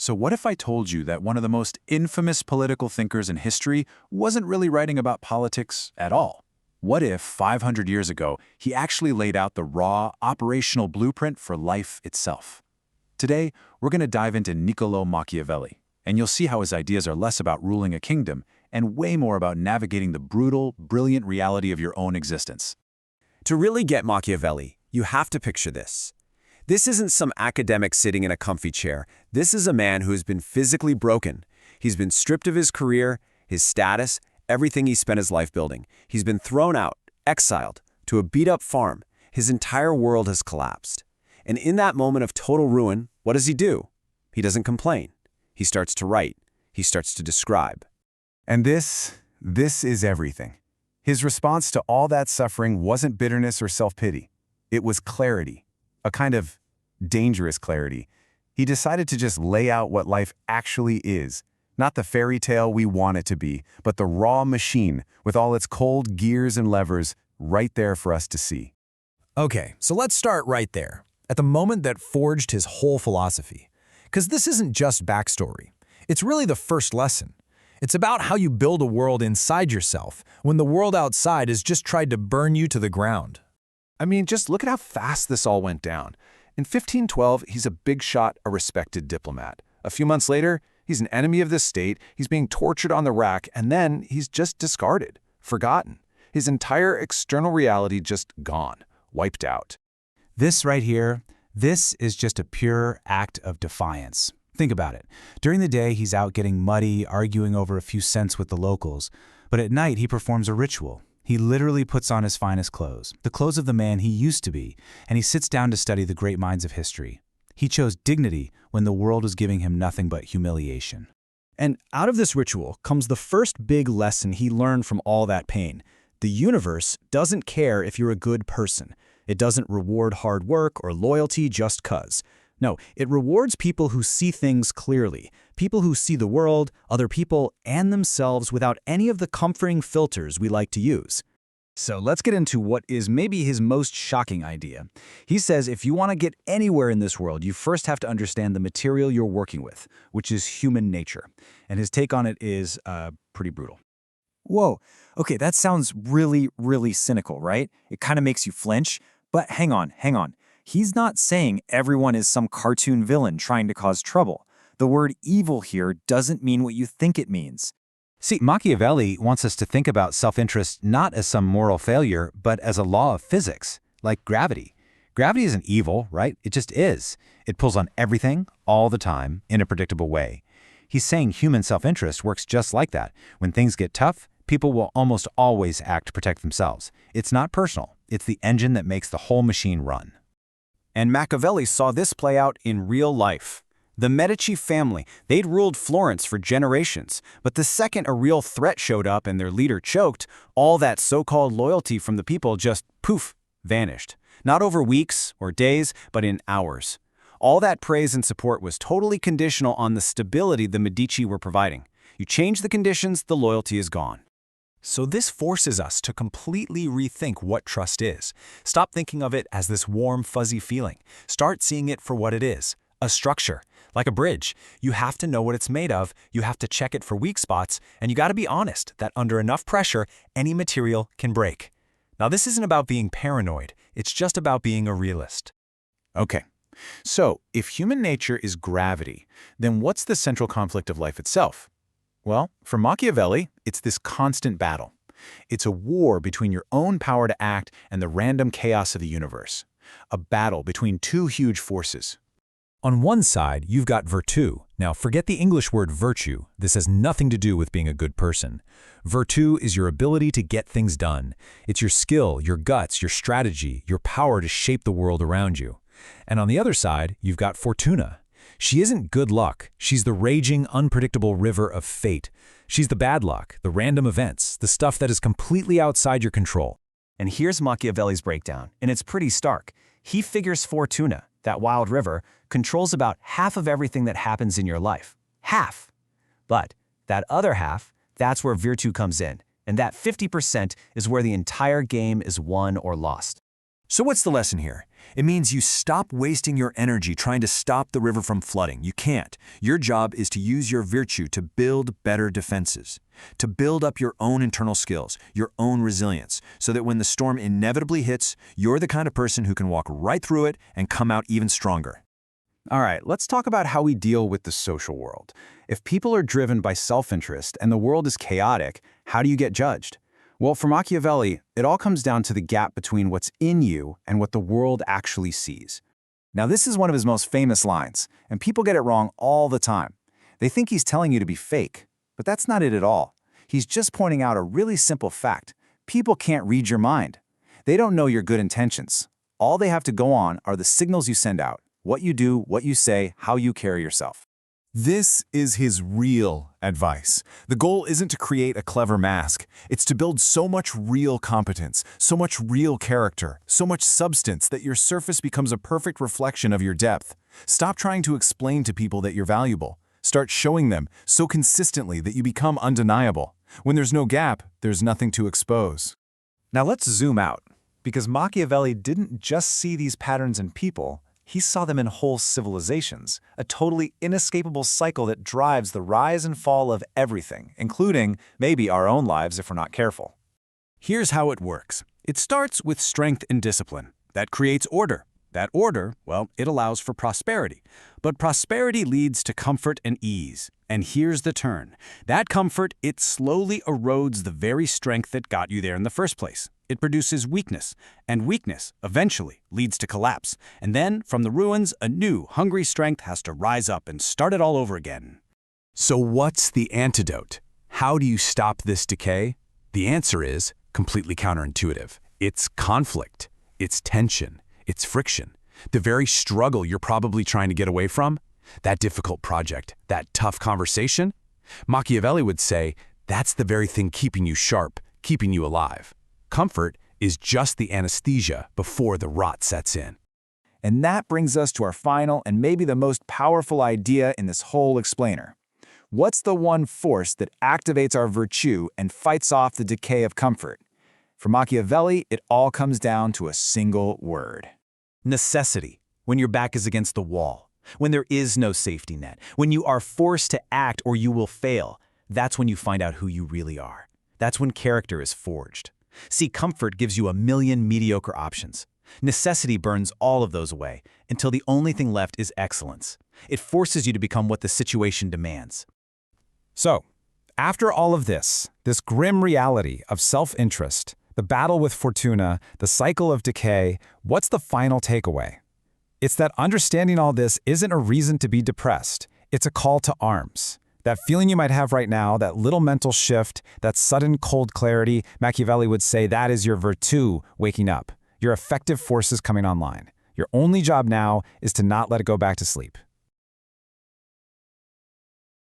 So what if I told you that one of the most infamous political thinkers in history wasn't really writing about politics at all? What if 500 years ago, he actually laid out the raw, operational blueprint for life itself? Today, we're going to dive into Niccolò Machiavelli, and you'll see how his ideas are less about ruling a kingdom and way more about navigating the brutal, brilliant reality of your own existence. To really get Machiavelli, you have to picture this. This isn't some academic sitting in a comfy chair. This is a man who has been physically broken. He's been stripped of his career, his status, everything he spent his life building. He's been thrown out, exiled, to a beat-up farm. His entire world has collapsed. And in that moment of total ruin, what does he do? He doesn't complain. He starts to write. He starts to describe. And this is everything. His response to all that suffering wasn't bitterness or self-pity. It was clarity, a kind of dangerous clarity. He decided to just lay out what life actually is, not the fairy tale we want it to be, but the raw machine with all its cold gears and levers right there for us to see. Okay, so let's start right there, at the moment that forged his whole philosophy. Because this isn't just backstory. It's really the first lesson. It's about how you build a world inside yourself when the world outside has just tried to burn you to the ground. I mean, just look at how fast this all went down. In 1512, he's a big shot, a respected diplomat. A few months later, he's an enemy of the state, he's being tortured on the rack, and then he's just discarded, forgotten. His entire external reality just gone, wiped out. This right here, this is just a pure act of defiance. Think about it. During the day, he's out getting muddy, arguing over a few cents with the locals. But at night, he performs a ritual. He literally puts on his finest clothes, the clothes of the man he used to be, and he sits down to study the great minds of history. He chose dignity when the world was giving him nothing but humiliation. And out of this ritual comes the first big lesson he learned from all that pain. The universe doesn't care if you're a good person. It doesn't reward hard work or loyalty just 'cause. No, it rewards people who see things clearly, people who see the world, other people, and themselves without any of the comforting filters we like to use. So let's get into what is maybe his most shocking idea. He says if you want to get anywhere in this world, you first have to understand the material you're working with, which is human nature. And his take on it is pretty brutal. Whoa, okay, that sounds really, really cynical, right? It kind of makes you flinch. But hang on. He's not saying everyone is some cartoon villain trying to cause trouble. The word evil here doesn't mean what you think it means. See, Machiavelli wants us to think about self-interest not as some moral failure, but as a law of physics, like gravity. Gravity isn't evil, right? It just is. It pulls on everything, all the time, in a predictable way. He's saying human self-interest works just like that. When things get tough, people will almost always act to protect themselves. It's not personal. It's the engine that makes the whole machine run. And Machiavelli saw this play out in real life. The Medici family, they'd ruled Florence for generations, but the second a real threat showed up and their leader choked, all that so-called loyalty from the people just, poof, vanished. Not over weeks or days, but in hours. All that praise and support was totally conditional on the stability the Medici were providing. You change the conditions, the loyalty is gone. So this forces us to completely rethink what trust is. Stop thinking of it as this warm, fuzzy feeling. Start seeing it for what it is, a structure, like a bridge. You have to know what it's made of, you have to check it for weak spots, and you got to be honest that under enough pressure, any material can break. Now this isn't about being paranoid, it's just about being a realist. Okay, so if human nature is gravity, then what's the central conflict of life itself? Well, for Machiavelli, it's this constant battle. It's a war between your own power to act and the random chaos of the universe. A battle between two huge forces. On one side, you've got virtù. Now, forget the English word virtue. This has nothing to do with being a good person. Virtù is your ability to get things done. It's your skill, your guts, your strategy, your power to shape the world around you. And on the other side, you've got Fortuna. She isn't good luck. She's the raging, unpredictable river of fate. She's the bad luck, the random events, the stuff that is completely outside your control. And here's Machiavelli's breakdown, and it's pretty stark. He figures Fortuna, that wild river, controls about half of everything that happens in your life. Half. But that other half, that's where virtù comes in. And that 50% is where the entire game is won or lost. So what's the lesson here? It means you stop wasting your energy trying to stop the river from flooding. You can't. Your job is to use your virtue to build better defenses, to build up your own internal skills, your own resilience, so that when the storm inevitably hits, you're the kind of person who can walk right through it and come out even stronger. All right, let's talk about how we deal with the social world. If people are driven by self-interest and the world is chaotic, how do you get judged? Well, for Machiavelli, it all comes down to the gap between what's in you and what the world actually sees. Now, this is one of his most famous lines, and people get it wrong all the time. They think he's telling you to be fake, but that's not it at all. He's just pointing out a really simple fact. People can't read your mind. They don't know your good intentions. All they have to go on are the signals you send out, what you do, what you say, how you carry yourself. This is his real advice. The goal isn't to create a clever mask. It's to build so much real competence, so much real character, so much substance that your surface becomes a perfect reflection of your depth. Stop trying to explain to people that you're valuable. Start showing them so consistently that you become undeniable. When there's no gap, there's nothing to expose. Now let's zoom out, because Machiavelli didn't just see these patterns in people, he saw them in whole civilizations, a totally inescapable cycle that drives the rise and fall of everything, including maybe our own lives if we're not careful. Here's how it works. It starts with strength and discipline. That creates order. That order, well, it allows for prosperity. But prosperity leads to comfort and ease. And here's the turn. That comfort, it slowly erodes the very strength that got you there in the first place. It produces weakness, and weakness eventually leads to collapse. And then, from the ruins, a new, hungry strength has to rise up and start it all over again. So what's the antidote? How do you stop this decay? The answer is completely counterintuitive. It's conflict. It's tension. It's friction. The very struggle you're probably trying to get away from, that difficult project, that tough conversation, Machiavelli would say, that's the very thing keeping you sharp, keeping you alive. Comfort is just the anesthesia before the rot sets in. And that brings us to our final and maybe the most powerful idea in this whole explainer. What's the one force that activates our virtue and fights off the decay of comfort? For Machiavelli, it all comes down to a single word. Necessity, when your back is against the wall, when there is no safety net, when you are forced to act or you will fail, that's when you find out who you really are. That's when character is forged. See, comfort gives you a million mediocre options. Necessity burns all of those away until the only thing left is excellence. It forces you to become what the situation demands. So, after all of this grim reality of self-interest, the battle with Fortuna, the cycle of decay, what's the final takeaway? It's that understanding all this isn't a reason to be depressed. It's a call to arms. That feeling you might have right now, that little mental shift, that sudden cold clarity, Machiavelli would say that is your virtù waking up, your effective forces coming online. Your only job now is to not let it go back to sleep.